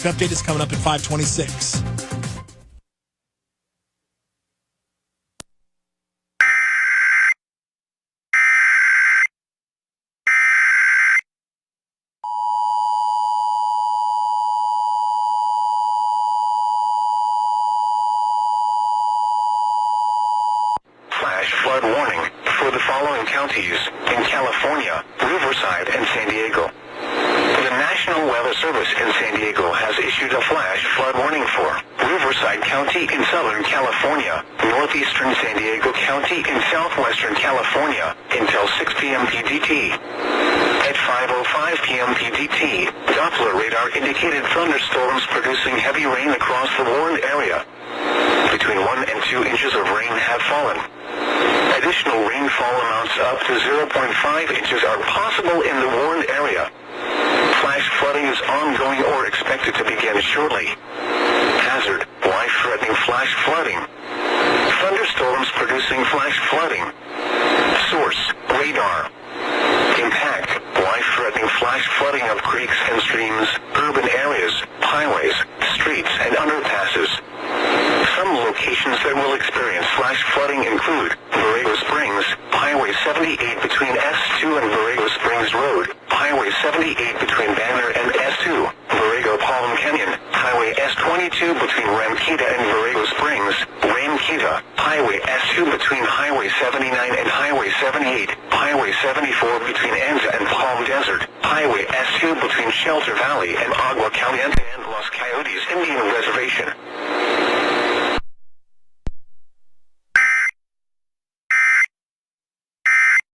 Update is coming up at 5:26. Flash flood warning for the following counties in California, Riverside, and San Diego. The National Weather Service in San Diego has issued a flash flood warning for Riverside County in Southern California, Northeastern San Diego County in Southwestern California until 6 p.m. PDT. At 5:05 p.m. PDT, Doppler radar indicated thunderstorms producing heavy rain across the warned area. Between 1 and 2 inches of rain have fallen. Additional rainfall amounts up to 0.5 inches are possible in the warned area. Flash flooding is ongoing or expected to begin shortly. Hazard, life-threatening flash flooding. Thunderstorms producing flash flooding. Source, radar. Impact, life-threatening flash flooding of creeks and streams, urban areas, highways, streets, and underpasses. Some locations that will experience flash flooding include Borrego Springs, Highway 78 between S2 and Borrego Springs Road, Highway 78 between Banner and S2, Borrego Palm Canyon, Highway S22 between Ramquita and Borrego Springs, Ramquita, Highway S2 between Highway 79 and Highway 78, Highway 74 between Enza and Palm Desert, Highway S2 between Shelter Valley and Agua Caliente and Los Coyotes Indian Reservation.